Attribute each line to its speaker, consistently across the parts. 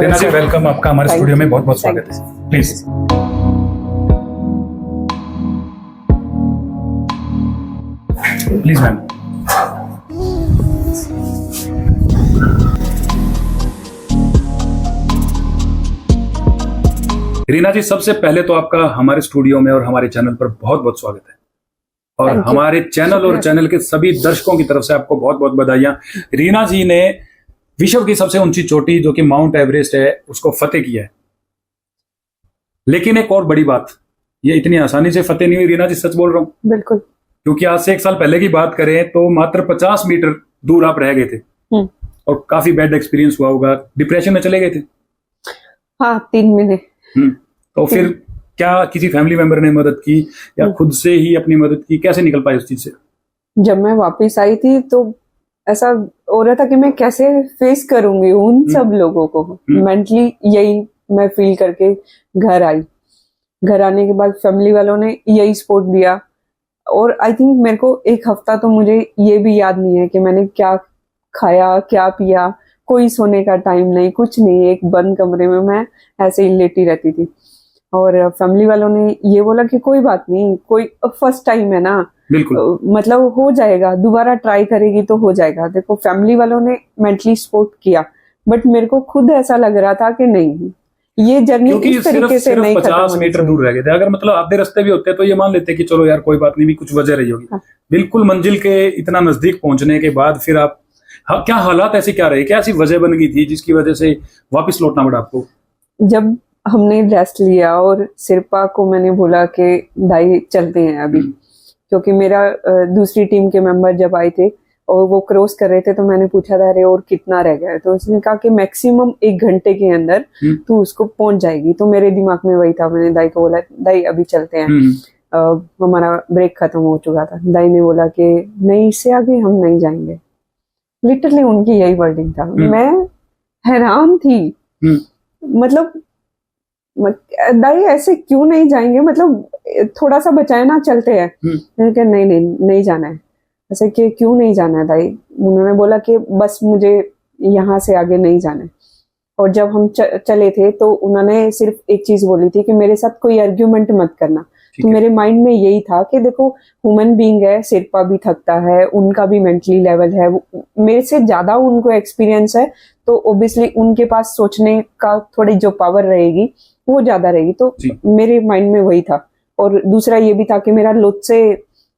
Speaker 1: रीना जी welcome, आपका हमारे studio में बहुत बहुत स्वागत है। Please. Please ma'am. Reena ji, सबसे पहले तो आपका हमारे स्टूडियो में और हमारे चैनल पर बहुत बहुत स्वागत है, और हमारे चैनल और चैनल के सभी दर्शकों की तरफ से आपको बहुत बहुत बधाइयां। रीना जी ने विश्व की सबसे ऊंची चोटी जो कि माउंट एवरेस्ट है उसको फतेह किया है। लेकिन एक और बड़ी बात, ये इतनी आसानी से फतेह नहीं हुई रीना जी, सच बोल रहा हूं।
Speaker 2: बिल्कुल।
Speaker 1: क्योंकि आज से 1 साल पहले की बात करें तो मात्र 50 मीटर दूर आप रह गए थे और काफी बैड एक्सपीरियंस हुआ होगा, डिप्रेशन में चले गए थे।
Speaker 2: हाँ, 3 महीने।
Speaker 1: तो फिर क्या किसी फैमिली मेंबर ने मदद की या खुद से ही अपनी मदद की, कैसे निकल पाए उस चीज से?
Speaker 2: जब मैं वापस आई थी तो ऐसा हो रहा था कि मैं कैसे फेस करूंगी उन सब लोगों को। मेंटली यही मैं फील करके घर आई। घर आने के बाद फैमिली वालों ने यही सपोर्ट दिया, और आई थिंक मेरे को 1 हफ्ता तो मुझे ये भी याद नहीं है कि मैंने क्या खाया क्या पिया। कोई सोने का टाइम नहीं, कुछ नहीं, एक बंद कमरे में मैं ऐसे ही लेटी रहती थी। और फैमिली वालों ने ये बोला कि कोई बात नहीं, कोई फर्स्ट टाइम है ना,
Speaker 1: बिल्कुल
Speaker 2: मतलब हो जाएगा, दोबारा ट्राई करेगी तो हो जाएगा। देखो, फैमिली वालों ने मेंटली सपोर्ट किया, बट मेरे को खुद ऐसा लग रहा था कि नहीं, ये जर्नी इस तरीके से नहीं खत्म।
Speaker 1: 50 मीटर दूर रह गए थे। अगर मतलब आधे रास्ते भी होते तो ये मान लेते कि चलो यार कोई बात नहीं, भी कुछ वजह रही होगी। बिल्कुल मंजिल के इतना नजदीक पहुंचने के बाद फिर आप क्या हालात ऐसे क्या रहे, क्या ऐसी वजह बन गई थी जिसकी वजह से वापस लौटना पड़ा आपको?
Speaker 2: जब हमने रेस्ट लिया और सिरपा को मैंने बोला कि दाई चलते हैं अभी, क्योंकि मेरा दूसरी टीम के मेंबर जब आए थे और वो क्रॉस कर रहे थे तो मैंने पूछा था अरे और कितना रह गया है, तो उसने कहा कि मैक्सिमम 1 घंटे के अंदर तू उसको पहुंच जाएगी। तो मेरे दिमाग में वही था, मैंने दाई को बोला दाई अभी चलते हैं, हमारा ब्रेक खत्म हो चुका था। दाई ने बोला कि नहीं, इससे आगे हम नहीं जाएंगे। लिटरली उनकी यही वर्डिंग था। मैं हैरान थी, मतलब दाई ऐसे क्यों नहीं जाएंगे, मतलब थोड़ा सा बचाए ना, चलते हैं। मैंने कहा नहीं नहीं नहीं जाना है। ऐसे कि क्यों नहीं जाना है दाई? उन्होंने बोला कि बस मुझे यहाँ से आगे नहीं जाना है। और जब हम चले थे तो उन्होंने सिर्फ एक चीज बोली थी कि मेरे साथ कोई आर्ग्यूमेंट मत करना। तो मेरे माइंड में यही था कि देखो, ह्यूमन बीइंग है, सिरपा भी थकता है, उनका भी मेंटली लेवल है, मेरे से ज्यादा उनको एक्सपीरियंस है, तो ओब्वियसली उनके पास सोचने का थोड़ी जो पावर रहेगी वो ज्यादा रहेगी। तो मेरे माइंड में वही था। और दूसरा ये भी था कि मेरा लोत्से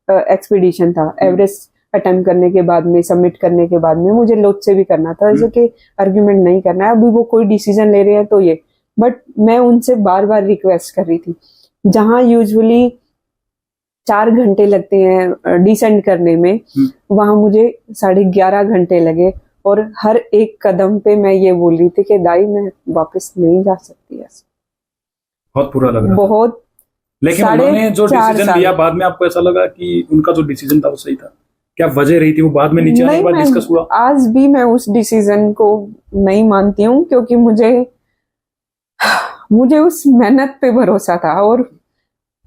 Speaker 2: एक्सपीडिशन था, एवरेस्ट अटेम्प्ट करने के बाद में, सबमिट करने के बाद में मुझे लोत्से भी करना था। ऐसे कि आर्ग्यूमेंट नहीं करना है, अभी वो कोई डिसीजन ले रहे हैं तो ये। बट मैं उनसे बार बार रिक्वेस्ट कर रही थी। जहां यूजुअली 4 घंटे लगते हैं डिसेंड करने में, वहां मुझे 11.5 घंटे लगे। और हर एक कदम पे मैं ये बोल रही थी कि दाई मैं वापस नहीं जा सकती। ऐसे
Speaker 1: बहुत बुरा लग रहा
Speaker 2: बहुत
Speaker 1: था। लेकिन उन्होंने जो डिसीजन लिया बाद में, आपको ऐसा लगा कि उनका जो डिसीजन था वो सही था? क्या वजह रही थी वो बाद में नीचे आने के बाद डिस्कस हुआ?
Speaker 2: आज भी मैं उस डिसीजन को नहीं मानती हूँ, क्योंकि मुझे उस मेहनत पे भरोसा था और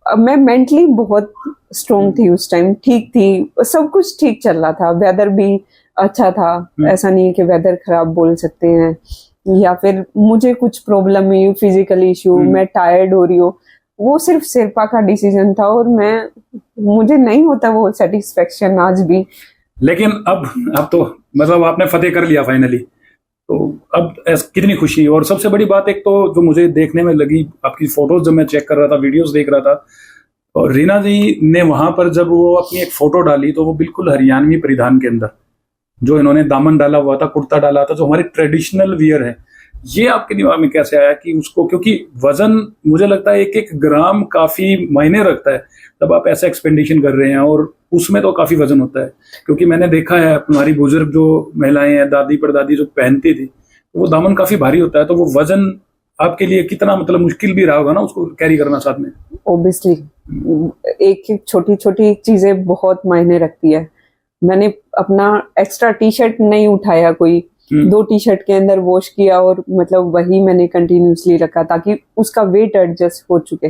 Speaker 2: मैं मेंटली बहुत स्ट्रोंग थी उस टाइम, ठीक थी, सब कुछ ठीक चल रहा था, वेदर भी अच्छा था। ऐसा नहीं है कि वेदर खराब बोल सकते हैं, या फिर मुझे कुछ प्रॉब्लम हुई, फिजिकल इश्यू, मैं टायर्ड हो रही हूँ, वो सिर्फ सिरपा का डिसीजन था। और मुझे नहीं होता वो सेटिस्फेक्शन आज भी।
Speaker 1: लेकिन अब तो मतलब आपने फतेह कर लिया फाइनली, तो अब कितनी खुशी। और सबसे बड़ी बात एक तो जो मुझे देखने में लगी, आपकी फोटोज जब मैं चेक कर रहा था, वीडियोस देख रहा था, और रीना जी ने वहां पर जब वो अपनी एक फोटो डाली तो वो बिल्कुल हरियाणवी परिधान के अंदर, जो इन्होंने दामन डाला हुआ था, कुर्ता डाला था, जो हमारी ट्रेडिशनल वियर है, ये आपके दिमाग में कैसे आया कि उसको, क्योंकि वजन मुझे लगता है 1-1 ग्राम काफी मायने रखता है तब आप ऐसा एक्सपेंडिशन कर रहे हैं, और उसमें तो काफी वजन होता है। क्योंकि मैंने देखा है हमारी बुजुर्ग जो महिलाएं हैं, दादी परदादी जो पहनती थी, वो दामन काफी भारी होता है, तो वो वजन आपके लिए कितना मतलब मुश्किल भी रहा होगा ना उसको कैरी करना साथ में?
Speaker 2: ओब्वियसली एक एक छोटी छोटी चीजें बहुत मायने रखती है। मैंने अपना एक्स्ट्रा टी-शर्ट नहीं उठाया, कोई 2 टी-शर्ट के अंदर वॉश किया, और मतलब वही मैंने कंटिन्यूसली रखा ताकि उसका वेट एडजस्ट हो चुके।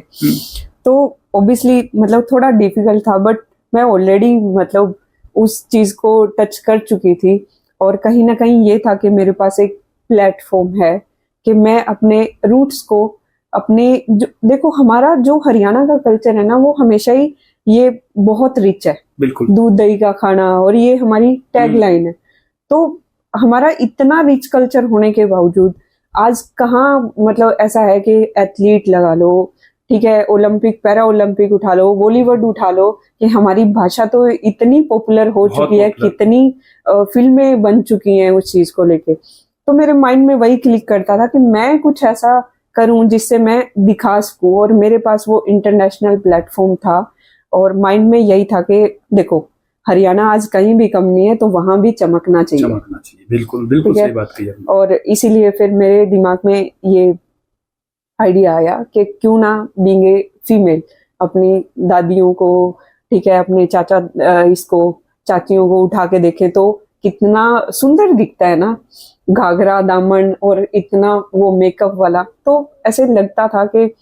Speaker 2: तो ऑब्वियसली मतलब थोड़ा डिफिकल्ट था, बट मैं ऑलरेडी मतलब उस चीज को टच कर चुकी थी। और कहीं ना कहीं ये था कि मेरे पास एक प्लेटफॉर्म है कि मैं अपने रूट्स को, अपने देखो हमारा जो हरियाणा का कल्चर है ना, वो हमेशा ही ये बहुत रिच है,
Speaker 1: बिल्कुल
Speaker 2: दूध दही का खाना, और ये हमारी टैग लाइन है। तो हमारा इतना रिच कल्चर होने के बावजूद आज कहाँ मतलब ऐसा है कि एथलीट लगा लो, ठीक है, ओलंपिक पैरा ओलंपिक उठा लो, बॉलीवुड उठा लो, कि हमारी भाषा तो इतनी पॉपुलर हो चुकी है, कितनी फिल्में बन चुकी हैं उस चीज को लेके। तो मेरे माइंड में वही क्लिक करता था कि मैं कुछ ऐसा करूं जिससे मैं दिखा सकूं, और मेरे पास वो इंटरनेशनल प्लेटफॉर्म था, और माइंड में यही था कि देखो हरियाणा आज कहीं भी कम नहीं है, तो वहां भी चमकना चाहिए।
Speaker 1: बिल्कुल बिल्कुल सही बात कही आपने।
Speaker 2: और इसीलिए फिर मेरे दिमाग में ये आइडिया आया कि क्यों ना बीइंग ए फीमेल अपनी दादियों को, ठीक है, अपने इसको चाचियों को उठा के देखें तो कितना सुंदर दिखता है ना, घाघरा दामन और इतना वो मेकअप वाला। तो ऐसे लगता था कि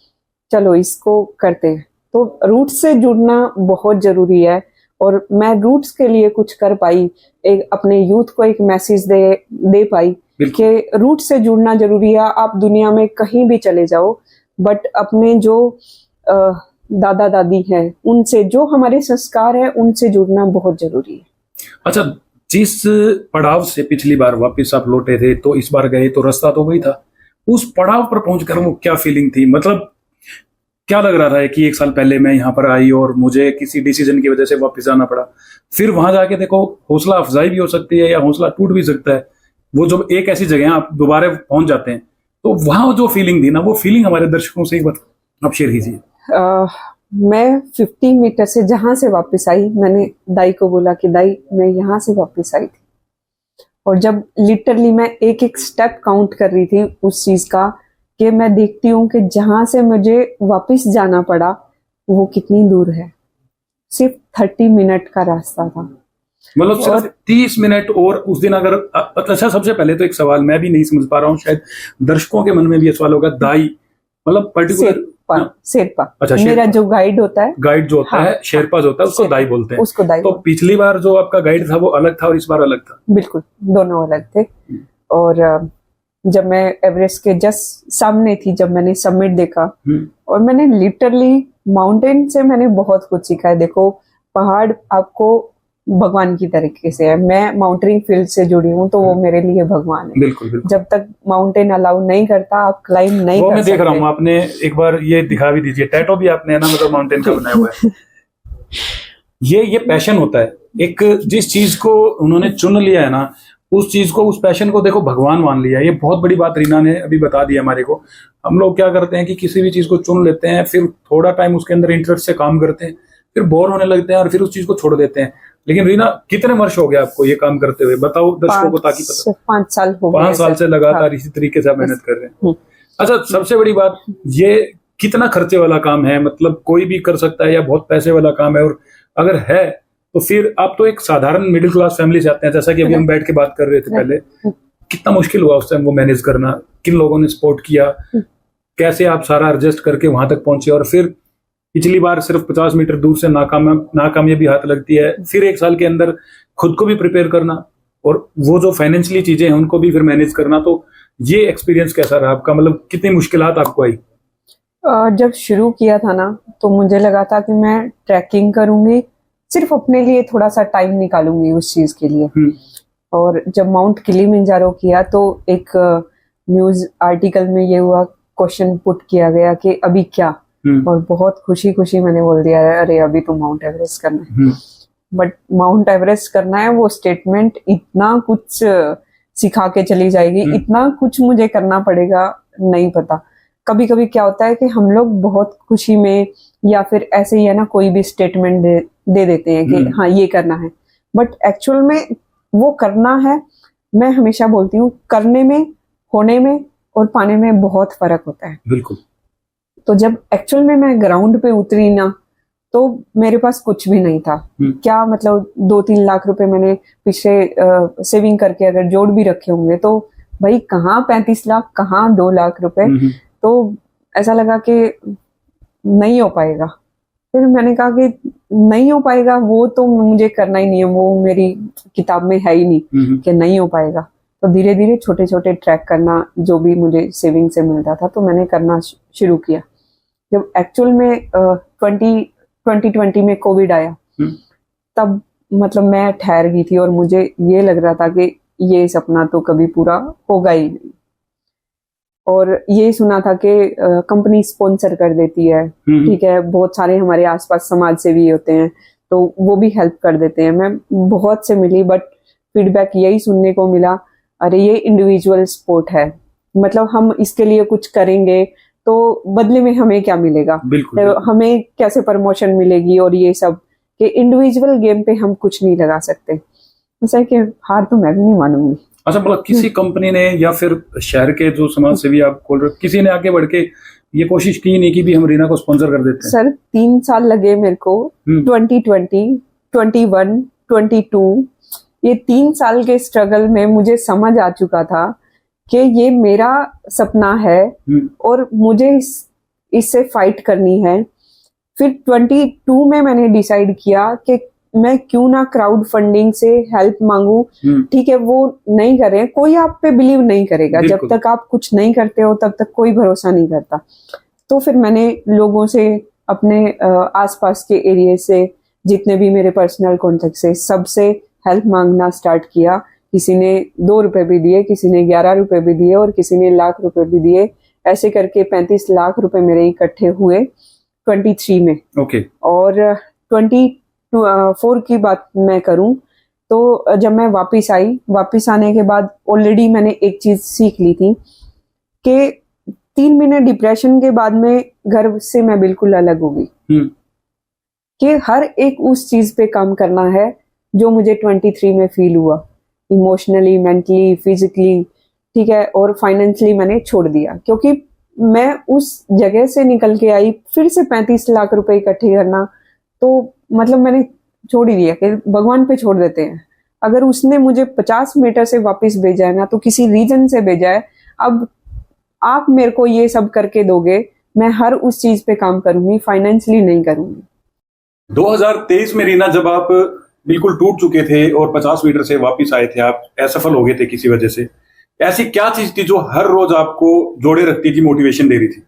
Speaker 2: चलो इसको करते हैं। तो रूट्स से जुड़ना बहुत जरूरी है, और मैं रूट्स के लिए कुछ कर पाई, एक अपने यूथ को एक मैसेज दे पाई कि रूट से जुड़ना जरूरी है। आप दुनिया में कहीं भी चले जाओ, बट अपने जो दादा दादी हैं उनसे, जो हमारे संस्कार है, उनसे जुड़ना बहुत जरूरी है।
Speaker 1: अच्छा, जिस पड़ाव से पिछली बार वापस आप लौटे थे, तो इस बार गए तो रास्ता तो वही था, उस पड़ाव पर पहुंचकर वो क्या फीलिंग थी? मतलब क्या लग रहा था कि 1 साल पहले मैं यहाँ पर आई और मुझे किसी डिसीजन की वजह से वापस जाना पड़ा, फिर वहां जाके देखो हौसला अफजाई भी हो सकती है या हौसला टूट भी सकता है। वो जब एक ऐसी जगह आप दोबारा पहुंच जाते हैं, तो वहां जो फीलिंग थी ना, वो फीलिंग हमारे दर्शकों से ही आप शेयर कीजिए।
Speaker 2: मैं 50 मीटर से जहां से वापस आई, मैंने दाई को बोला कि दाई मैं यहाँ से वापस आई थी, और जब लिटरली मैं एक एक स्टेप काउंट कर रही थी उस चीज का, कि मैं देखती हूँ कि जहां से मुझे वापस जाना पड़ा वो कितनी दूर है, सिर्फ 30 मिनट का रास्ता था।
Speaker 1: मतलब सिर्फ 30 मिनट। और उस दिन अगर अच्छा, सबसे पहले तो एक सवाल मैं भी नहीं समझ पा रहा हूँ, शायद दर्शकों के मन में भी ये सवाल होगा, दाई मतलब पर्टिकुलर
Speaker 2: शेरपा।
Speaker 1: अच्छा,
Speaker 2: मेरा जो गाइड होता है,
Speaker 1: गाइड जो होता है, शेरपा जो होता है, उसको दाई बोलते हैं।
Speaker 2: उसको दाई।
Speaker 1: तो पिछली बार जो आपका गाइड था वो अलग था और इस बार अलग था?
Speaker 2: बिल्कुल, दोनों अलग थे। और जब मैं एवरेस्ट के जस्ट सामने थी, जब मैंने समिट देखा, और मैंने लिटरली माउंटेन से मैंने बहुत कुछ सीखा है। देखो पहाड़ आपको भगवान की तरीके से है, मैं माउंटेनिंग फील्ड से जुड़ी हूँ, तो वो मेरे लिए भगवान है।
Speaker 1: बिल्कुल, बिल्कुल।
Speaker 2: जब तक माउंटेन अलाउ नहीं करता आप क्लाइम नहीं कर सकते।
Speaker 1: मैं देख रहा हूँ, आपने एक बार ये दिखा भी दीजिए, टैटो भी आपने है ना, मतलब माउंटेन का बनाया हुआ है। ये पैशन होता है, एक जिस चीज को उन्होंने चुन लिया है ना, उस चीज को, उस पैशन को देखो भगवान मान लिया। ये बहुत बड़ी बात रीना ने अभी बता दी हमारे को। हम लोग क्या करते हैं कि किसी भी चीज को चुन लेते हैं, फिर थोड़ा टाइम उसके अंदर इंटरेस्ट से काम करते हैं, फिर बोर होने लगते हैं और फिर उस चीज को छोड़ देते हैं। लेकिन रीना, कितने वर्ष हो गए आपको ये काम करते हुए, बताओ दर्शकों को, ताकि पता।
Speaker 2: 5 साल हो गए।
Speaker 1: 5 साल से लगातार इसी तरीके से आप मेहनत कर रहे हैं। अच्छा, सबसे बड़ी बात, ये कितना खर्चे वाला काम है? मतलब कोई भी कर सकता है या बहुत पैसे वाला काम है? और अगर है तो फिर आप तो एक साधारण मिडिल क्लास फैमिली से आते हैं, जैसा कि अभी हम बैठ के बात कर रहे थे पहले, कितना मुश्किल हुआ उस टाइम वो मैनेज करना? किन लोगों ने सपोर्ट किया? कैसे आप सारा एडजस्ट करके वहां तक पहुंचे? और फिर पिछली बार सिर्फ 50 मीटर दूर से नाकामयाबी हाथ लगती है, फिर 1 साल के अंदर खुद को भी प्रिपेयर करना, और वो जो फाइनेंशियली चीजें हैं उनको भी फिर मैनेज करना। तो ये एक्सपीरियंस कैसा रहा आपका? मतलब कितनी मुश्किलात आपको आई?
Speaker 2: जब शुरू किया था ना, तो मुझे लगा था कि मैं ट्रैकिंग करूंगी, सिर्फ अपने लिए थोड़ा सा टाइम निकालूंगी उस चीज के लिए। और जब माउंट किलिमंजारो किया, तो एक न्यूज आर्टिकल में ये हुआ, क्वेश्चन पुट किया गया कि अभी क्या, और बहुत खुशी खुशी मैंने बोल दिया, अरे अभी तो माउंट एवरेस्ट करना है। बट माउंट एवरेस्ट करना है, वो स्टेटमेंट इतना कुछ सिखा के चली जाएगी, इतना कुछ मुझे करना पड़ेगा, नहीं पता। कभी कभी क्या होता है कि हम लोग बहुत खुशी में या फिर ऐसे ही है ना, कोई भी स्टेटमेंट दे देते हैं कि हाँ ये करना है, बट एक्चुअल में वो करना है। मैं हमेशा बोलती हूँ, करने में, होने में और पाने में बहुत फर्क होता है।
Speaker 1: बिल्कुल।
Speaker 2: तो जब एक्चुअल में मैं ग्राउंड पे उतरी ना, तो मेरे पास कुछ भी नहीं था। क्या मतलब 2-3 लाख रुपए मैंने पिछले सेविंग करके अगर जोड़ भी रखे होंगे, तो भाई कहाँ 35 लाख, कहाँ 2 लाख रुपए। तो ऐसा लगा कि नहीं हो पाएगा। फिर मैंने कहा कि नहीं हो पाएगा, वो तो मुझे करना ही नहीं है, वो मेरी किताब में है ही नहीं कि नहीं हो पाएगा। तो धीरे धीरे छोटे छोटे ट्रैक करना, जो भी मुझे सेविंग से मिलता था तो मैंने करना शुरू किया। जब एक्चुअल में 2020 में कोविड आया, तब मतलब मैं ठहर गई थी और मुझे ये लग रहा था कि ये सपना तो कभी पूरा होगा ही नहीं। और ये सुना था कि कंपनी स्पॉन्सर कर देती है, ठीक है, बहुत सारे हमारे आसपास समाज सेवी होते हैं तो वो भी हेल्प कर देते हैं। मैं बहुत से मिली, बट फीडबैक यही सुनने को मिला, अरे ये इंडिविजुअल स्पोर्ट है, मतलब हम इसके लिए कुछ करेंगे तो बदले में हमें क्या मिलेगा,
Speaker 1: बिल्कुल।
Speaker 2: हमें कैसे प्रमोशन मिलेगी, और ये सब कि इंडिविजुअल गेम पे हम कुछ नहीं लगा सकते। ऐसा है कि हार तो मैं भी नहीं मानूंगी।
Speaker 1: अच्छा, मतलब किसी कंपनी ने या फिर शहर के जो समाज सेवी आप खोल रहे हो, किसी ने आगे बढ़ के ये कोशिश की नहीं कि भी हम रीना को स्पॉन्सर कर देते हैं?
Speaker 2: सर 3 साल लगे मेरे को, 2020, 21, 22, ये 3 साल के स्ट्रगल में मुझे समझ आ चुका था कि ये मेरा सपना है और मुझे इससे फाइट करनी है। फिर 22 में मैंने डिसाइड किया कि मैं क्यों ना क्राउड फंडिंग से हेल्प मांगू। ठीक है, वो नहीं करें, कोई आप पे बिलीव नहीं करेगा, जब तक आप कुछ नहीं करते हो तब तक कोई भरोसा नहीं करता। तो फिर मैंने लोगों से, अपने आसपास के एरिया से, जितने भी मेरे पर्सनल कॉन्टेक्ट से, सबसे हेल्प मांगना स्टार्ट किया। किसी ने 2 रुपए भी दिए, किसी ने 11 रुपए भी दिए और किसी ने लाख रुपए भी दिए। ऐसे करके 35 लाख रुपए मेरे इकट्ठे हुए 23 में।
Speaker 1: ओके।
Speaker 2: और 24 की बात मैं करूं तो जब मैं वापस आने के बाद ऑलरेडी मैंने एक चीज सीख ली थी कि 3 महीने डिप्रेशन के बाद में घर से मैं बिल्कुल अलग हो गई कि हर एक उस चीज पे काम करना है जो मुझे 23 में फील हुआ, इमोशनली, मेंटली, फिजिकली, ठीक है, और फाइनेंशियली मैंने छोड़ दिया। क्योंकि मैं उस जगह से निकल के आई, फिर से 35 लाख रुपए इकट्ठे करना, तो मतलब मैंने छोड़ ही दिया कि भगवान पे छोड़ देते हैं। अगर उसने मुझे 50 मीटर से वापस भेजा है ना, तो किसी रीजन से भेजा है। अब आप मेरे को ये सब करके दोगे, मैं हर उस चीज पे काम करूंगी, फाइनेंशियली नहीं करूंगी।
Speaker 1: 2023 में रीना, जब आप बिल्कुल टूट चुके थे और 50 मीटर से वापस आए थे, आप असफल हो गए थे किसी वजह से, ऐसी क्या चीज थी जो हर रोज आपको जोड़े रखती थी, मोटिवेशन दे रही थी?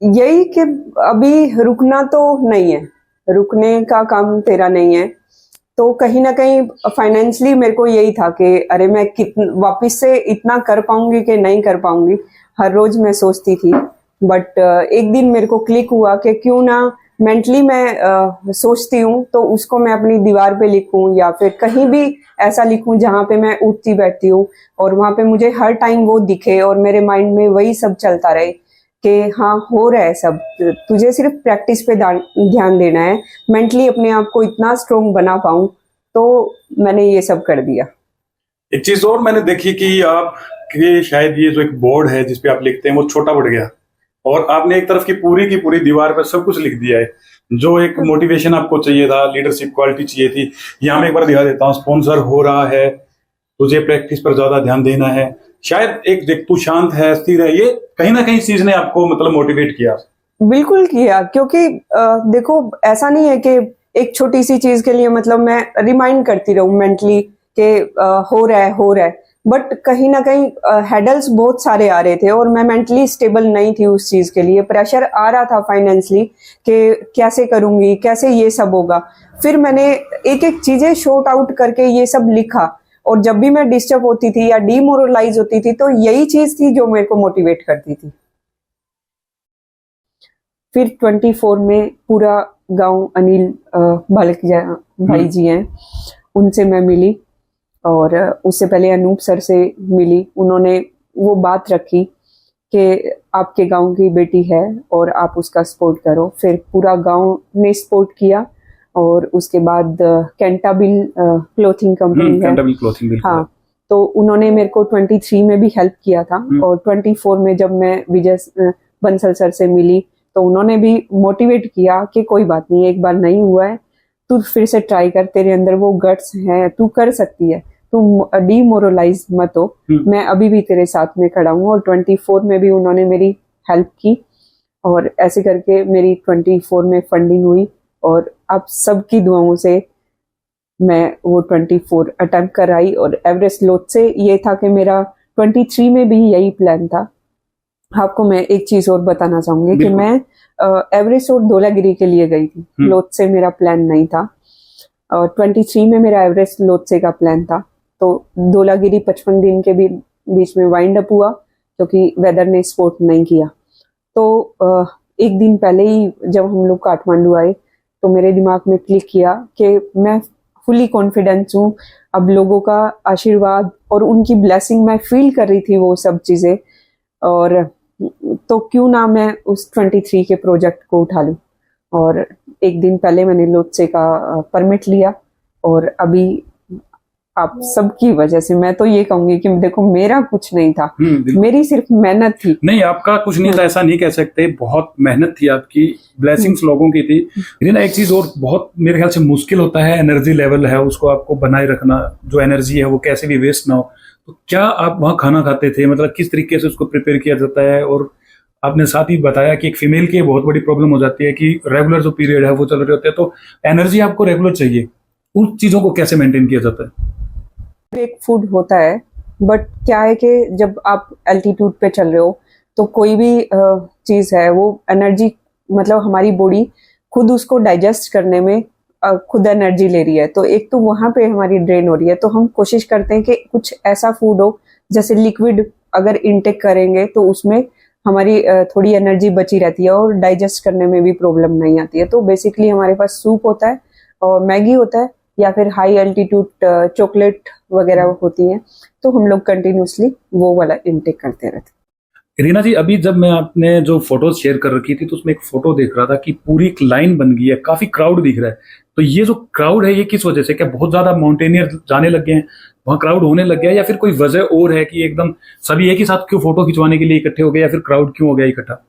Speaker 2: यही कि अभी रुकना तो नहीं है, रुकने का काम तेरा नहीं है। तो कहीं ना कहीं फाइनेंशियली मेरे को यही था कि अरे मैं वापस से इतना कर पाऊंगी कि नहीं कर पाऊंगी, हर रोज मैं सोचती थी। बट एक दिन मेरे को क्लिक हुआ कि क्यों ना मेंटली मैं सोचती हूँ तो उसको मैं अपनी दीवार पे लिखूं, या फिर कहीं भी ऐसा लिखूं जहाँ पे मैं उठती बैठती हूँ और वहां पे मुझे हर टाइम वो दिखे और मेरे माइंड में वही सब चलता रहे कि हाँ हो रहा है सब, तुझे सिर्फ प्रैक्टिस पे ध्यान देना है, मेंटली अपने आप को इतना स्ट्रोंग बना पाऊं। तो मैंने ये सब कर दिया।
Speaker 1: एक चीज और मैंने देखी कि आपके शायद ये जो एक बोर्ड है जिसपे आप लिखते हैं वो छोटा पड़ गया, और आपने एक तरफ की पूरी दीवार पर सब कुछ लिख दिया है। जो एक मोटिवेशन आपको चाहिए था, लीडरशिप क्वालिटी चाहिए थी, यहाँ मैं एक बार दिखा देता हूँ, स्पॉन्सर हो रहा है, तुझे प्रैक्टिस पर ज्यादा ध्यान देना है, शायद एक देख तू शांत है, स्थिर है, ये कहीं ना कहीं इस चीज ने आपको मतलब मोटिवेट किया।
Speaker 2: बिल्कुल किया, क्योंकि देखो ऐसा नहीं है कि एक छोटी सी चीज के लिए मतलब मैं रिमाइंड करती रहूं मेंटली कि हो रहा है, बट कहीं ना कहीं हेडल्स बहुत सारे आ रहे थे और मैं मेंटली स्टेबल नहीं थी उस चीज के लिए। प्रेशर आ रहा था फाइनेंशियली कि कैसे करूंगी, कैसे ये सब होगा। फिर मैंने एक एक चीजें शॉर्ट आउट करके ये सब लिखा, और जब भी मैं डिस्टर्ब होती थी या डीमोरलाइज होती थी तो यही चीज थी जो मेरे को मोटिवेट करती थी। फिर 24 में पूरा गांव, अनिल भाई जी हैं, उनसे मैं मिली, और उससे पहले अनूप सर से मिली। उन्होंने वो बात रखी कि आपके गांव की बेटी है और आप उसका सपोर्ट करो। फिर पूरा गांव ने सपोर्ट किया, और उसके बाद कैंटाबिल क्लोथिंग कंपनी है,
Speaker 1: कैंटाबिल क्लोथिंग,
Speaker 2: हाँ, तो उन्होंने मेरे को 23 में भी हेल्प किया था। और 24 में जब मैं विजय बंसल सर से मिली तो उन्होंने भी मोटिवेट किया कि कोई बात नहीं, एक बार नहीं हुआ है, तू फिर से ट्राई कर, तेरे अंदर वो गट्स है, तू कर सकती है, तू डीमोरलाइज मत हो, मैं अभी भी तेरे साथ में खड़ा हूँ। और 24 में भी उन्होंने मेरी हेल्प की, और ऐसे करके मेरी 24 में फंडिंग हुई, और अब सबकी दुआओं से मैं वो 24 अटेम्प्ट कराई। और एवरेस्ट लोटसे ये था कि मेरा 23 में भी यही प्लान था। आपको मैं एक चीज और बताना चाहूंगी कि मैं एवरेस्ट और धौलागिरी के लिए गई थी, लोटसे मेरा प्लान नहीं था। और 23 में मेरा एवरेस्ट लोटसे का प्लान था। तो धौलागिरी 55 दिन के बीच में वाइंड अप हुआ क्योंकि वेदर ने सपोर्ट नहीं किया। तो एक दिन पहले ही जब हम लोग काठमांडू आए तो मेरे दिमाग में क्लिक किया कि मैं फुली कॉन्फिडेंस हूँ। अब लोगों का आशीर्वाद और उनकी ब्लेसिंग मैं फील कर रही थी, वो सब चीजें। और तो क्यों ना मैं उस 23 के प्रोजेक्ट को उठा लूं। और एक दिन पहले मैंने लोटसे का परमिट लिया। और अभी आप सबकी वजह से मैं तो ये कहूंगी कि देखो मेरा कुछ नहीं था, मेरी सिर्फ मेहनत थी।
Speaker 1: नहीं, आपका कुछ नहीं था ऐसा नहीं कह सकते, बहुत मेहनत थी आपकी, ब्लेसिंग्स लोगों की थी। लेकिन एक चीज और बहुत मेरे ख्याल से मुश्किल होता है, एनर्जी लेवल है उसको आपको बनाए रखना, जो एनर्जी है वो कैसे भी वेस्ट ना हो। तो क्या आप वहाँ खाना खाते थे, मतलब किस तरीके से उसको प्रिपेयर किया जाता है? और आपने साथ ही बताया कि एक फीमेल की बहुत बड़ी प्रॉब्लम हो जाती है कि रेगुलर जो पीरियड है वो चल रहे होते हैं, तो एनर्जी आपको रेगुलर चाहिए, उन चीजों को कैसे मेंटेन किया जाता है?
Speaker 2: एक फूड होता है, बट क्या है कि जब आप एल्टीट्यूड पे चल रहे हो तो कोई भी चीज है वो एनर्जी, मतलब हमारी बॉडी खुद उसको डाइजेस्ट करने में खुद एनर्जी ले रही है। तो एक तो वहां पे हमारी ड्रेन हो रही है। तो हम कोशिश करते हैं कि कुछ ऐसा फूड हो, जैसे लिक्विड अगर इनटेक करेंगे तो उसमें हमारी थोड़ी एनर्जी बची रहती है और डाइजेस्ट करने में भी प्रॉब्लम नहीं आती है। तो बेसिकली हमारे पास सूप होता है और मैगी होता है, या फिर हाई एल्टीट्यूड चॉकलेट वगैरह होती है। तो हम लोग कंटिन्यूसली वो वाला इनटेक करते रहते हैं।
Speaker 1: रीना जी, अभी जब मैं आपने जो फोटोज शेयर कर रखी थी तो उसमें एक फोटो देख रहा था कि पूरी एक लाइन बन गई है, काफी क्राउड दिख रहा है। तो ये जो क्राउड है ये किस वजह से, क्या बहुत ज्यादा माउंटेनियर जाने लग गए हैं, वहां क्राउड होने लग गया, या फिर कोई वजह और है कि एकदम सभी एक ही साथ क्यों फोटो खिंचवाने के लिए इकट्ठे हो गए, या फिर क्राउड क्यों हो गया इकट्ठा?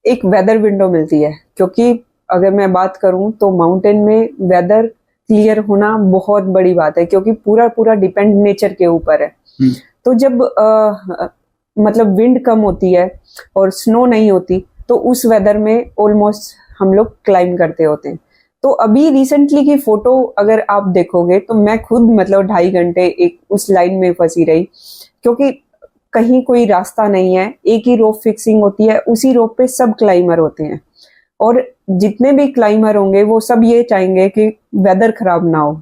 Speaker 2: एक वेदर विंडो मिलती है, क्योंकि अगर मैं बात करूं तो माउंटेन में वेदर क्लियर होना बहुत बड़ी बात है, क्योंकि पूरा पूरा डिपेंड नेचर के ऊपर है। तो जब मतलब विंड कम होती है और स्नो नहीं होती तो उस वेदर में ऑलमोस्ट हम लोग क्लाइम करते होते हैं। तो अभी रिसेंटली की फोटो अगर आप देखोगे तो मैं खुद मतलब 2.5 घंटे एक उस लाइन में फंसी रही, क्योंकि कहीं कोई रास्ता नहीं है, एक ही रोप फिक्सिंग होती है, उसी रोप पे सब क्लाइमर होते हैं। और जितने भी क्लाइमर होंगे वो सब ये चाहेंगे कि वेदर खराब ना हो।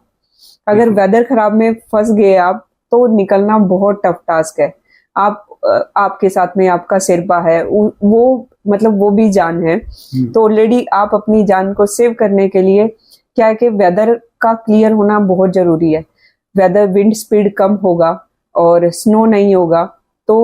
Speaker 2: अगर वेदर खराब में फंस गए आप तो निकलना बहुत टफ टास्क है। आपके साथ में आपका शेरपा है, वो मतलब वो भी जान है। तो ऑलरेडी आप अपनी जान को सेव करने के लिए क्या है कि वेदर का क्लियर होना बहुत जरूरी है। वेदर विंड स्पीड कम होगा और स्नो नहीं होगा तो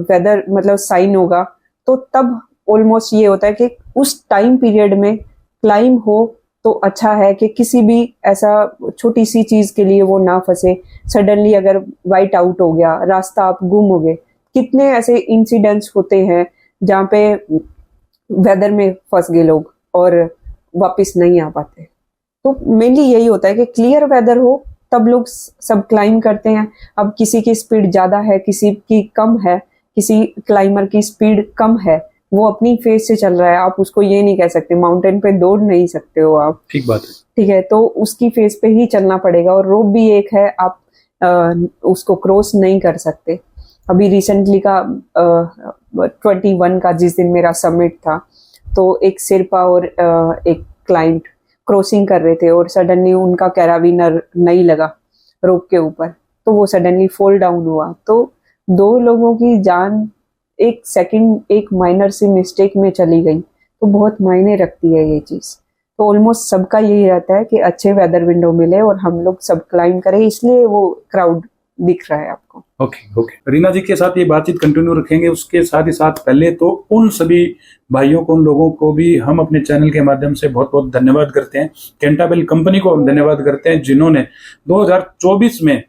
Speaker 2: वेदर मतलब साइन होगा, तो तब ऑलमोस्ट ये होता है कि उस टाइम पीरियड में क्लाइम हो तो अच्छा है कि किसी भी ऐसा छोटी सी चीज के लिए वो ना फंसे। सडनली अगर वाइट आउट हो गया, रास्ता आप गुम हो गए, कितने ऐसे इंसिडेंट्स होते हैं जहाँ पे वेदर में फंस गए लोग और वापस नहीं आ पाते। तो मेनली यही होता है कि क्लियर वेदर हो तब लोग सब क्लाइम करते हैं। अब किसी की स्पीड ज्यादा है, किसी की कम है, किसी क्लाइमर की स्पीड कम है, वो अपनी फेस से चल रहा है, आप उसको ये नहीं कह सकते, माउंटेन पे दौड़ नहीं सकते हो आप। ठीक बात है, ठीक है, तो उसकी फेस पे ही चलना पड़ेगा। और रोप भी एक है, आप उसको क्रॉस नहीं कर सकते। अभी रिसेंटली का 21 का जिस दिन मेरा समिट था तो एक शेरपा और एक क्लाइंट क्रॉसिंग कर रहे थे और सडनली उनका कैराबिनर नहीं लगा रोप के ऊपर, तो वो सडनली फॉल डाउन हुआ। तो 2 लोगों की जान एक सेकंड एक माइनर सी मिस्टेक में चली गई, तो बहुत मायने रखती है ये चीज। तो ऑलमोस्ट सबका यही रहता है कि अच्छे वेदर विंडो मिले और हम लोग सब क्लाइम करें, इसलिए वो क्राउड दिख रहा है आपको।
Speaker 1: ओके। रीना जी के साथ ये बातचीत कंटिन्यू रखेंगे, उसके साथ ही साथ पहले तो उन सभी भाइयों को, उन लोगों को भी हम अपने चैनल के माध्यम से बहुत बहुत धन्यवाद करते हैं। कैंटाबेल कंपनी को हम धन्यवाद करते हैं जिन्होंने 2024 में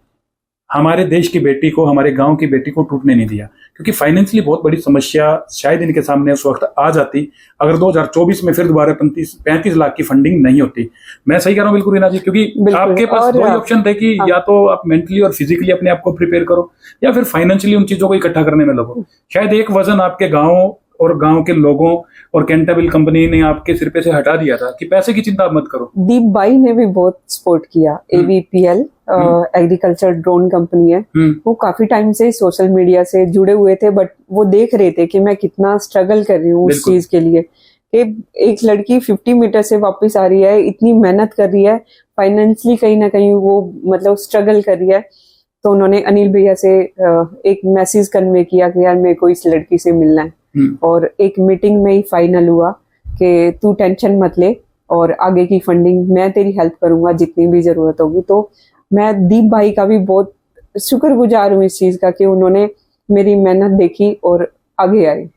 Speaker 1: हमारे देश की बेटी को, हमारे गांव की बेटी को टूटने नहीं दिया, क्योंकि फाइनेंशियली बहुत बड़ी समस्या शायद इनके सामने उस वक्त आ जाती अगर 2024 में फिर दोबारा 35 लाख की फंडिंग नहीं होती। मैं सही कह रहा हूँ बिल्कुल रीना जी? क्योंकि आपके पास 2 ही ऑप्शन थे कि या तो आप मेंटली और फिजिकली अपने आप को प्रिपेयर करो या फिर फाइनेंशियली उन चीजों को इकट्ठा करने में लगो। शायद एक वजन आपके गाँव और गांव के लोगों और कैंटाबिल कंपनी ने आपके सिर पे से हटा दिया था कि पैसे की चिंता आप मत करो।
Speaker 2: दीप भाई ने भी बहुत सपोर्ट किया। AVPL एग्रीकल्चर ड्रोन कंपनी है, वो काफी टाइम से सोशल मीडिया से जुड़े हुए थे, बट वो देख रहे थे कि मैं कितना स्ट्रगल कर रही हूँ उस चीज के लिए, कि एक लड़की 50 मीटर से वापस आ रही है, इतनी मेहनत कर रही है, फाइनेंशियली कहीं ना कहीं वो मतलब स्ट्रगल कर रही है। तो उन्होंने अनिल भैया से एक मैसेज कन्वे किया कि यार मेरे को इस लड़की से मिलना है, और एक मीटिंग में ही फाइनल हुआ कि तू टेंशन मत ले और आगे की फंडिंग मैं तेरी हेल्प करूंगा जितनी भी जरूरत होगी। तो मैं दीप भाई का भी बहुत शुक्रगुजार हूँ इस चीज का कि उन्होंने मेरी मेहनत देखी और आगे आए।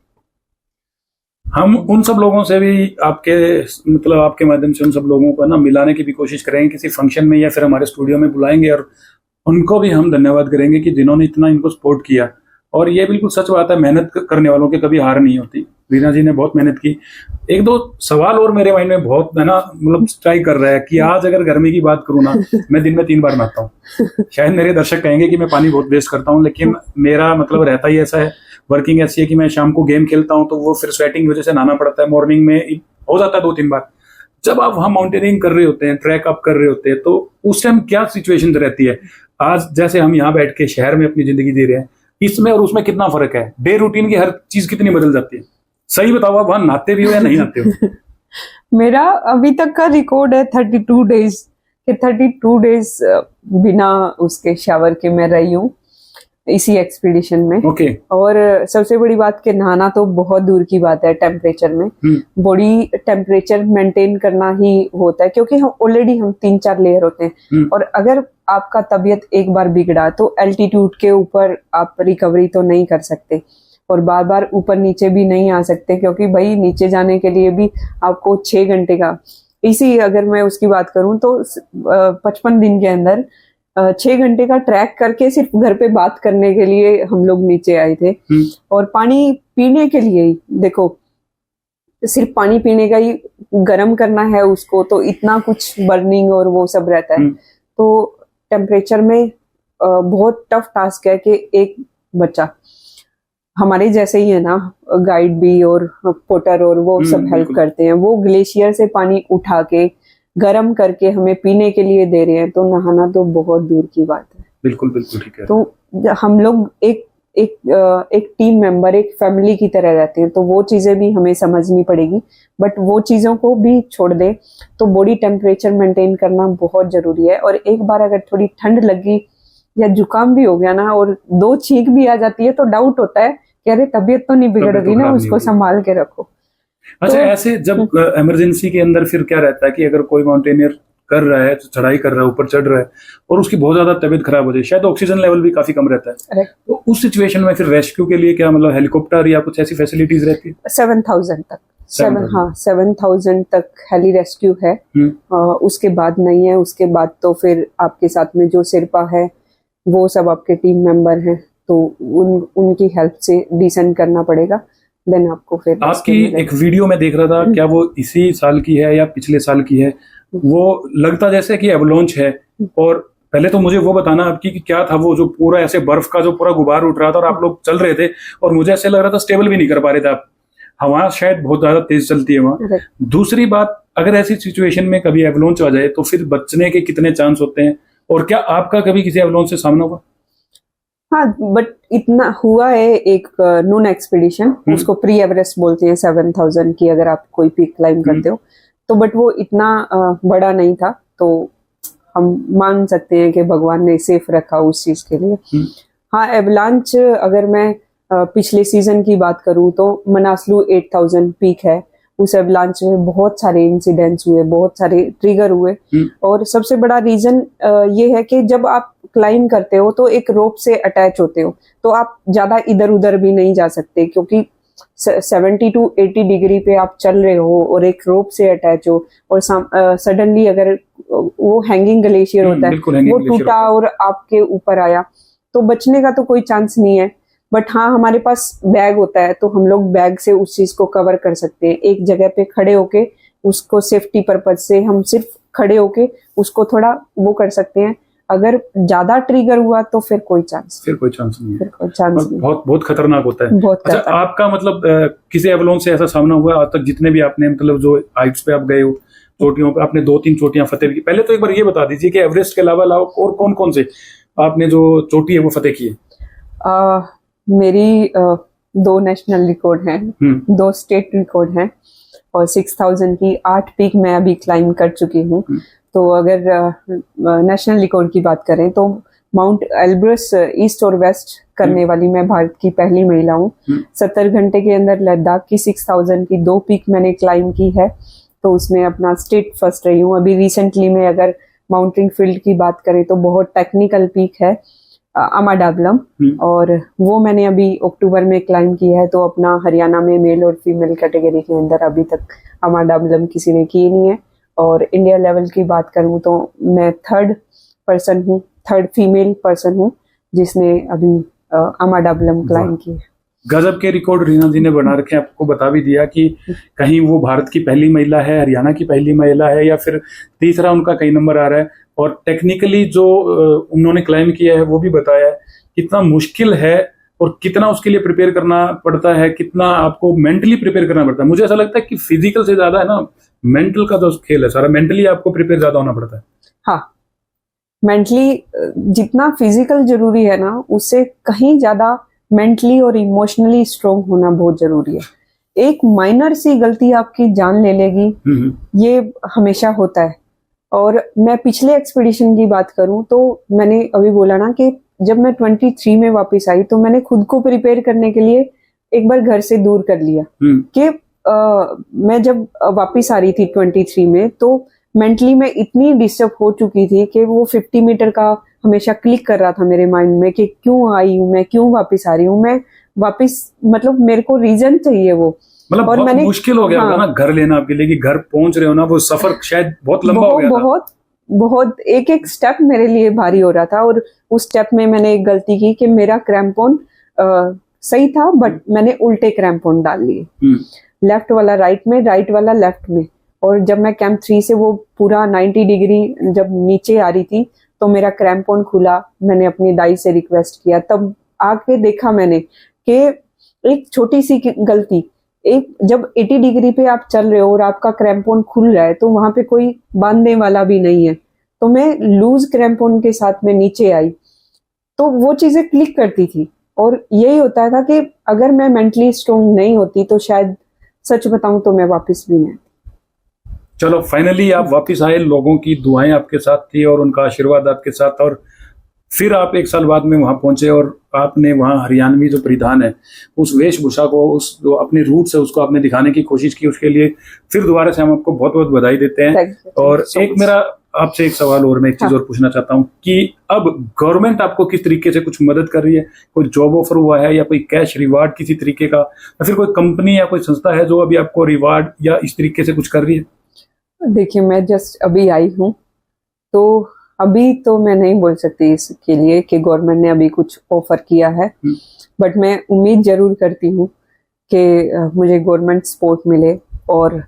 Speaker 1: हम उन सब लोगों से भी आपके मतलब आपके माध्यम से उन सब लोगों को ना मिलाने की भी कोशिश करेंगे किसी फंक्शन में, या फिर हमारे स्टूडियो में बुलाएंगे और उनको भी हम धन्यवाद करेंगे कि जिन्होंने इतना इनको सपोर्ट किया। और ये बिल्कुल सच बात है, मेहनत करने वालों की कभी हार नहीं होती। रीना जी ने बहुत मेहनत की। एक दो सवाल और मेरे माइंड में बहुत है ना, मतलब स्ट्राइक कर रहा है कि आज अगर गर्मी की बात करूँ ना, मैं दिन में 3 बार नहाता हूँ। शायद मेरे दर्शक कहेंगे कि मैं पानी बहुत वेस्ट करता हूँ, लेकिन मेरा मतलब रहता ही ऐसा है, वर्किंग ऐसी है कि मैं शाम को गेम खेलता हूँ तो वो फिर स्वेटिंग की वजह से नहाना पड़ता है। मॉर्निंग में हो जाता है 2-3 बार। जब आप वहां माउंटेनिंग कर रहे होते हैं, ट्रैक अप कर रहे होते हैं, तो उस टाइम क्या सिचुएशन रहती है? आज जैसे हम यहाँ बैठ के शहर में अपनी जिंदगी जी रहे हैं, इसमें और उसमें कितना फर्क है? डे रूटीन की हर चीज कितनी बदल जाती है? सही बताओ, आप वहां नहाते भी हो या नहीं नहाते हो?
Speaker 2: मेरा अभी तक का रिकॉर्ड है 32 डेज कि 32 डेज बिना उसके शावर के मैं रही हूँ इसी एक्सपीडिशन में। और सबसे बड़ी बात कि नहाना तो बहुत दूर की बात है टेम्परेचर में। बॉडी टेम्परेचर मेंटेन करना ही होता है, क्योंकि हम ऑलरेडी 3-4 लेयर होते हैं, और अगर आपका तबीयत एक बार बिगड़ा तो एल्टीट्यूड के ऊपर आप रिकवरी तो नहीं कर सकते, और बार बार ऊपर नीचे भी नहीं आ सकते, क्योंकि भाई नीचे जाने के लिए भी आपको 6 घंटे का, इसी अगर मैं उसकी बात करूं तो 55 दिन के अंदर 6 घंटे का ट्रैक करके सिर्फ घर पे बात करने के लिए हम लोग नीचे आए थे। और पानी पीने के लिए ही देखो, सिर्फ पानी पीने का ही गर्म करना है उसको, तो इतना कुछ बर्निंग और वो सब रहता है। तो टेम्परेचर में बहुत टफ टास्क है कि एक बच्चा हमारे जैसे ही है ना, गाइड भी और पोटर और वो सब हेल्प करते हैं, वो ग्लेशियर से पानी उठा के गर्म करके हमें पीने के लिए दे रहे हैं, तो नहाना तो बहुत दूर की बात है।
Speaker 1: बिल्कुल बिल्कुल ठीक है।
Speaker 2: तो हम लोग एक टीम मेंबर, एक फैमिली की तरह रहते हैं, तो वो चीजें भी हमें समझनी पड़ेगी। बट वो चीजों को भी छोड़ दे तो बॉडी टेम्परेचर मेंटेन करना बहुत जरूरी है। और एक बार अगर थोड़ी ठंड लगी या जुकाम भी हो गया ना, और 2 छींक भी आ जाती है, तो डाउट होता है कि अरे तबीयत तो नहीं बिगड़ रही ना, उसको संभाल के रखो।
Speaker 1: अच्छा, तो ऐसे जब इमरजेंसी के अंदर फिर क्या रहता है कि अगर कोई माउंटेनियर कर रहा है, चढ़ाई कर रहा है, ऊपर चढ़ रहा है, और उसकी बहुत ज्यादा तबीयत खराब हो जाए, शायद ऑक्सीजन लेवल भी काफी कम रहता है, तो उस सिचुएशन में फिर रेस्क्यू के लिए क्या मतलब हेलीकॉप्टर या कुछ ऐसी फैसिलिटीज रहती है?
Speaker 2: 7,000 तक 7,000 तक हेली रेस्क्यू है। उसके बाद नहीं है। उसके बाद तो फिर आपके साथ में जो सिरपा है वो सब आपके टीम मेंबर हैं, तो उनकी हेल्प से डिसेंड करना पड़ेगा। देन आपको फिर
Speaker 1: आपकी एक वीडियो में देख रहा था, क्या वो इसी साल की है या पिछले साल की है? वो लगता जैसे कि एवलांच है। और पहले तो मुझे वो बताना आपकी कि क्या था वो जो पूरा ऐसे बर्फ का जो पूरा गुबार उठ रहा था और आप लोग चल रहे थे, और मुझे ऐसे लग रहा था स्टेबल भी नहीं कर पा रहे थे आप, हवा शायद बहुत ज्यादा तेज चलती है वहां। दूसरी बात, अगर ऐसी सिचुएशन में कभी एवलांच आ जाए तो फिर बचने के कितने चांस होते हैं, और क्या आपका कभी किसी एवलांच से सामना हुआ?
Speaker 2: हाँ, बट इतना हुआ है एक नून एक्सपीडिशन, उसको प्री एवरेस्ट बोलते हैं 7,000 की, अगर आप कोई पीक क्लाइंब करते हो तो। बट वो इतना बड़ा नहीं था, तो हम मान सकते हैं कि भगवान ने सेफ रखा उस चीज के लिए। हाँ, एवलांच अगर मैं पिछले सीजन की बात करूं तो मनासलू 8,000 पीक है, उस एवलांच में बहुत सारे इंसिडेंट्स हुए, बहुत सारे ट्रिगर हुए। और सबसे बड़ा रीजन ये है कि जब आप क्लाइंब करते हो तो एक रोप से अटैच होते हो, तो आप ज्यादा इधर उधर भी नहीं जा सकते, क्योंकि 70 to 80 डिग्री पे आप चल रहे हो और एक रोप से अटैच हो, और सडनली अगर वो हैंगिंग ग्लेशियर होता है, वो टूटा और आपके ऊपर आया, तो बचने का तो कोई चांस नहीं है। बट हाँ, हमारे पास बैग होता है, तो हम लोग बैग से उस चीज को कवर कर सकते हैं। एक जगह पे खड़े होके उसको सेफ्टी पर्पज से हम सिर्फ खड़े होके उसको थोड़ा वो कर सकते हैं। अगर ज्यादा ट्रिगर हुआ तो फिर कोई चांस
Speaker 1: नहीं है।
Speaker 2: फिर कोई चांस नहीं।
Speaker 1: बहुत बहुत खतरनाक होता है।
Speaker 2: बहुत
Speaker 1: अच्छा,
Speaker 2: खतरनाक।
Speaker 1: आपका मतलब किसी एवलोंस से ऐसा सामना हुआ आज तक जितने भी आपने मतलब जो हाइट्स पे आप गए हो, चोटियों पे आपने 2-3 चोटियां फतेह की? पहले तो एक बार ये बता दीजिए कि एवरेस्ट के अलावा और कौन कौन से आपने जो चोटी है वो फतेह की है?
Speaker 2: मेरी 2 नेशनल रिकॉर्ड हैं, 2 स्टेट रिकॉर्ड हैं और 6000 की 8 पीक मैं अभी क्लाइम कर चुकी हूँ। तो अगर नेशनल रिकॉर्ड की बात करें तो माउंट एल्ब्रस ईस्ट और वेस्ट करने वाली मैं भारत की पहली महिला हूँ। 70 घंटे के अंदर लद्दाख की 6000 की 2 पीक मैंने क्लाइम की है, तो उसमें अपना स्टेट फर्स्ट रही हूँ। अभी रिसेंटली में अगर माउंटेन फील्ड की बात करें तो बहुत टेक्निकल पीक है अमा डाबलम, और वो मैंने अभी अक्टूबर में क्लाइम की है। तो अपना हरियाणा में मेल और फीमेल कैटेगरी के अंदर अभी तक अमा डाबलम किसी ने की नहीं है। और इंडिया लेवल की बात करूं तो मैं थर्ड फीमेल पर्सन हूं जिसने अभी अमा डाबलम क्लाइम की है।
Speaker 1: गजब के रिकॉर्ड रीना जी ने बना रखे हैं। आपको बता भी दिया कि कहीं वो भारत की पहली महिला है, हरियाणा की पहली महिला है, या फिर तीसरा उनका कई नंबर आ रहा है। और टेक्निकली जो उन्होंने क्लाइम किया है वो भी बताया है कितना मुश्किल है और कितना उसके लिए प्रिपेयर करना पड़ता है, कितना आपको मेंटली प्रिपेयर करना पड़ता है। मुझे ऐसा लगता है कि फिजिकल से ज्यादा है ना मेंटल का जो खेल है सारा, मेंटली आपको प्रिपेयर ज्यादा होना पड़ता है।
Speaker 2: हाँ, मेंटली जितना फिजिकल जरूरी है ना, उससे कहीं ज्यादा मेंटली और इमोशनली स्ट्रोंग होना बहुत जरूरी है। एक माइनर सी गलती आपकी जान ले लेगी, ये हमेशा होता है। और मैं पिछले एक्सपीडिशन की बात करूं तो मैंने अभी बोला ना कि जब मैं 23 में वापस आई तो मैंने खुद को प्रिपेयर करने के लिए एक बार घर से दूर कर लिया कि मैं जब वापस आ रही थी 23 में तो मेंटली मैं इतनी डिस्टर्ब हो चुकी थी कि वो 50 मीटर का हमेशा क्लिक कर रहा था मेरे माइंड में कि क्यों आई हूँ मैं, क्यों वापस आ रही हूँ मैं वापस, मतलब मेरे को रीजन चाहिए वो।
Speaker 1: मतलब
Speaker 2: और
Speaker 1: बहुत मुश्किल हो गया होगा ना घर लेना आपके लिए, कि घर पहुंच रहे हो ना, वो सफर शायद बहुत लंबा हो गया था।
Speaker 2: बहुत एक स्टेप मेरे लिए भारी हो रहा था। और उस स्टेप में मैंने एक गलती की कि मेरा क्रैम्पोन सही था बट मैंने उल्टे क्रैम्पोन डाल लिए, लेफ्ट वाला राइट में, राइट वाला लेफ्ट में। और जब मैं कैंप 3 से वो पूरा 90 डिग्री जब नीचे आ रही थी तो मेरा क्रैम्पोन खुला। मैंने अपनी दाई से रिक्वेस्ट किया, तब आके देखा मैंने कि एक छोटी सी गलती, एक जब 80 डिग्री पे आप चल रहे हो और आपका क्रैम्पोन खुल रहा है तो वहां पे कोई बांधने वाला भी नहीं है। तो मैं लूज क्रैम्पोन के साथ में नीचे आई तो वो चीजें क्लिक करती थी। और यही होता था कि अगर मैं मेंटली स्ट्रोंग नहीं होती तो शायद, सच बताऊं तो मैं वापस भी नहीं।
Speaker 1: चलो फाइनली आप वापस आए, लोगों की दुआएं आपके साथ थी और उनका आशीर्वाद आपके साथ, और फिर आप 1 साल बाद में वहां पहुंचे और आपने वहां हरियाणवी जो परिधान है, उस वेशभूषा को, उस जो अपनी रूट से उसको आपने दिखाने की कोशिश की। उसके लिए फिर दोबारा से हम आपको बहुत बहुत बधाई देते हैं। और एक मेरा आपसे एक सवाल और, मैं एक चीज और पूछना चाहता हूँ कि अब गवर्नमेंट आपको किस तरीके से कुछ मदद कर रही है? कोई जॉब ऑफर हुआ है या कोई कैश रिवार्ड किसी तरीके का, या फिर कोई कंपनी या कोई संस्था है जो अभी आपको रिवार्ड या इस तरीके से कुछ कर रही है?
Speaker 2: देखिए, मैं जस्ट अभी आई हूँ तो अभी तो मैं नहीं बोल सकती इसके लिए कि गवर्नमेंट ने अभी कुछ ऑफर किया है, बट मैं उम्मीद जरूर करती हूँ कि मुझे गवर्नमेंट सपोर्ट मिले। और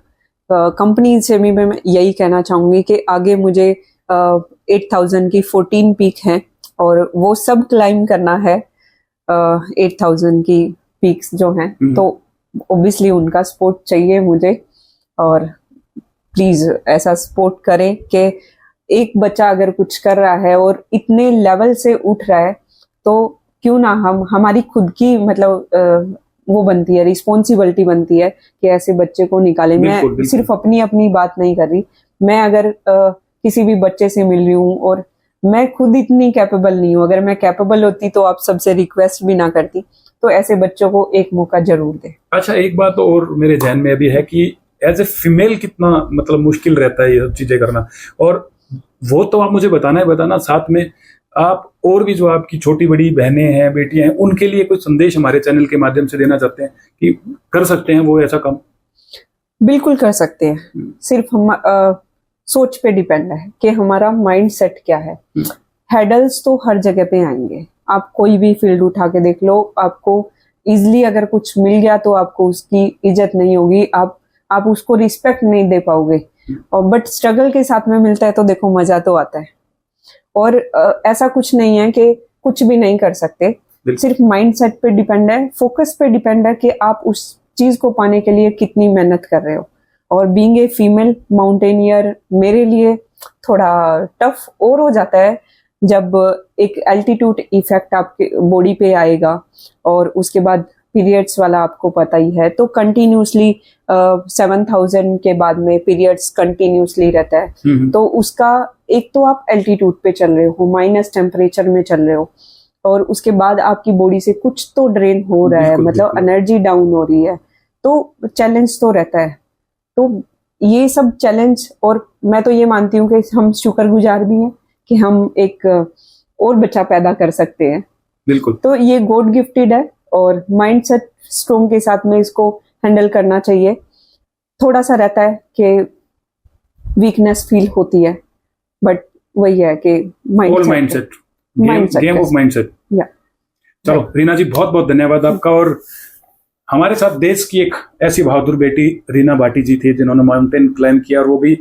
Speaker 2: कंपनी से भी मैं यही कहना चाहूंगी कि आगे मुझे 8000 की 14 पीक हैं और वो सब क्लाइम करना है। 8000 की पीक्स जो हैं तो ऑब्वियसली उनका सपोर्ट चाहिए मुझे। और प्लीज ऐसा सपोर्ट करें कि एक बच्चा अगर कुछ कर रहा है और इतने लेवल से उठ रहा है तो क्यों ना हमारी खुद की मतलब वो बनती है, रिस्पॉन्सिबिलिटी बनती है कि ऐसे बच्चे को निकाले। मैं सिर्फ अपनी बात नहीं कर रही, मैं अगर किसी भी बच्चे से मिल रही हूँ और मैं खुद इतनी कैपेबल नहीं हूँ, अगर मैं कैपेबल होती तो आप सबसे रिक्वेस्ट भी ना करती, तो ऐसे बच्चों को एक मौका जरूर दे।
Speaker 1: अच्छा, एक बात और मेरे ध्यान में अभी है कि एज ए फीमेल कितना मतलब मुश्किल रहता है ये सब चीजें करना, और वो तो आप मुझे बताना, साथ में आप और भी जो आपकी छोटी बड़ी बहनें हैं, बेटियां हैं, उनके लिए कोई संदेश हमारे चैनल के माध्यम से देना चाहते हैं कि कर सकते हैं वो ऐसा काम?
Speaker 2: बिल्कुल कर सकते हैं, सिर्फ हम सोच पे डिपेंड है कि हमारा माइंड सेट क्या है। हैडल्स तो हर जगह पे आएंगे, आप कोई भी फील्ड उठा के देख लो, आपको इजिली अगर कुछ मिल गया तो आपको उसकी इज्जत नहीं होगी, आप उसको रिस्पेक्ट नहीं दे पाओगे। और बट स्ट्रगल के साथ में मिलता है तो देखो मजा तो आता है। और ऐसा कुछ नहीं है कि कुछ भी नहीं कर सकते, सिर्फ माइंड सेट पे डिपेंड है, फोकस पे डिपेंड है कि आप उस चीज को पाने के लिए कितनी मेहनत कर रहे हो। और बीइंग ए फीमेल माउंटेनियर मेरे लिए थोड़ा टफ और हो जाता है जब एक एल्टीट्यूड इफेक्ट आपके बॉडी पे आएगा, और उसके बाद पीरियड्स वाला आपको पता ही है, तो कंटिन्यूसली 7000 के बाद में पीरियड्स कंटिन्यूसली रहता है। तो उसका एक तो आप एल्टीट्यूड पे चल रहे हो, माइनस टेम्परेचर में चल रहे हो, और उसके बाद आपकी बॉडी से कुछ तो ड्रेन हो रहा है, मतलब एनर्जी डाउन हो रही है, तो चैलेंज तो रहता है। तो ये सब चैलेंज, और मैं तो ये मानती हूँ कि हम शुक्रगुजार भी हैं कि हम एक और बच्चा पैदा कर सकते हैं।
Speaker 1: बिल्कुल।
Speaker 2: तो ये गॉड गिफ्टेड है, और माइंडसेट स्ट्रॉन्ग के साथ में इसको हैंडल करना चाहिए। थोड़ा सा रहता है कि वीकनेस फील होती है, बट वही है कि
Speaker 1: माइंडसेट, गेम ऑफ माइंडसेट। चलो रीना जी, बहुत बहुत धन्यवाद आपका। और हमारे साथ देश की एक ऐसी बहादुर बेटी रीना भाटी जी थी जिन्होंने माउंटेन क्लाइम किया, और वो भी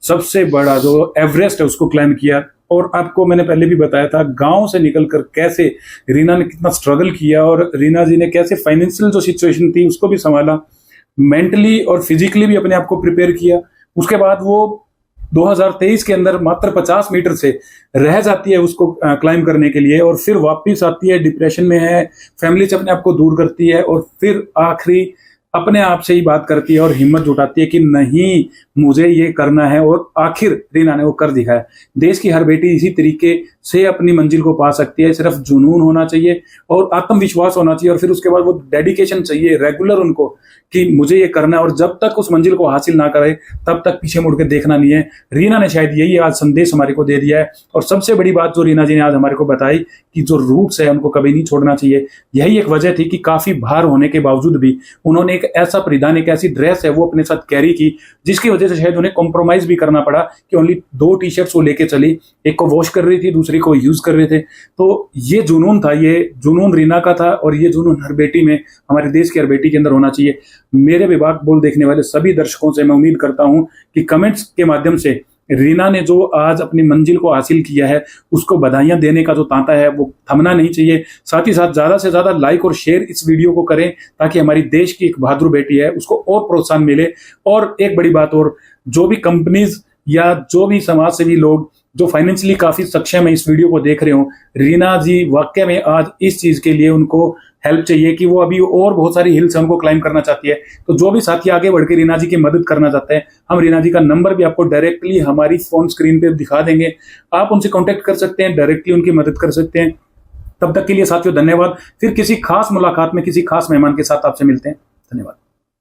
Speaker 1: सबसे बड़ा जो एवरेस्ट है उसको क्लाइम किया। और आपको मैंने पहले भी बताया था गांव से निकलकर कैसे रीना ने कितना स्ट्रगल किया, और रीना जी ने कैसे फाइनेंशियल जो सिचुएशन थी उसको भी संभाला, मेंटली और फिजिकली भी अपने आप को प्रिपेयर किया। उसके बाद वो 2023 के अंदर मात्र 50 मीटर से रह जाती है उसको क्लाइम करने के लिए, और फिर वापस आती है, डिप्रेशन में है, फैमिली से अपने आप को दूर करती है, और फिर आखिरी अपने आप से ही बात करती है और हिम्मत जुटाती है कि नहीं मुझे ये करना है, और आखिर रीना ने वो कर दिखाया। देश की हर बेटी इसी तरीके से अपनी मंजिल को पा सकती है, सिर्फ जुनून होना चाहिए और आत्मविश्वास होना चाहिए, और फिर उसके बाद वो डेडिकेशन चाहिए रेगुलर उनको कि मुझे ये करना है, और जब तक उस मंजिल को हासिल ना करे तब तक पीछे मुड़ के देखना नहीं है। रीना ने शायद यही आज संदेश हमारे को दे दिया है, और सबसे बड़ी बात जो रीना जी ने आज हमारे को बताई कि जो रूट्स है उनको कभी नहीं छोड़ना चाहिए। यही एक वजह थी कि काफी भार होने के बावजूद भी उन्होंने एक ऐसा परिधान, एक ऐसी ड्रेस है वो अपने साथ कैरी की, जिसकी वजह से शायद उन्हें कॉम्प्रोमाइज भी करना पड़ा कि ओनली 2 टी-शर्ट्स वो लेके चली, एक को वॉश कर रही थी, दूसरी को यूज कर रहे थे। तो ये जुनून था, ये जुनून रीना का था, और ये जुनून हर बेटी में, हमारे देश की हर बेटी के अंदर होना चाहिए। मेरे विभाग बोल देखने वाले सभी दर्शकों से मैं उम्मीद करता हूं कि कमेंट्स के माध्यम से रीना ने जो आज अपनी मंजिल को हासिल किया है उसको बधाइयां देने का जो तांता है वो थमना नहीं चाहिए। साथ ही साथ ज्यादा से ज्यादा लाइक और शेयर इस वीडियो को करें ताकि हमारी देश की एक बहादुर बेटी है उसको और प्रोत्साहन मिले। और एक बड़ी बात और, जो भी कंपनीज या जो भी समाज सेवी लोग जो फाइनेंशियली काफी सक्षम है इस वीडियो को देख रहे हो, रीना जी वाकई में आज इस चीज के लिए उनको हेल्प चाहिए कि वो अभी और बहुत सारी हिल्स हमको क्लाइम करना चाहती है। तो जो भी साथी आगे बढ़ के रीना जी की मदद करना चाहते हैं, हम रीना जी का नंबर भी आपको डायरेक्टली हमारी फोन स्क्रीन पे दिखा देंगे, आप उनसे कांटेक्ट कर सकते हैं, डायरेक्टली उनकी मदद कर सकते हैं। तब तक के लिए साथियों धन्यवाद। फिर किसी खास मुलाकात में किसी खास मेहमान के साथ आपसे मिलते हैं। धन्यवाद।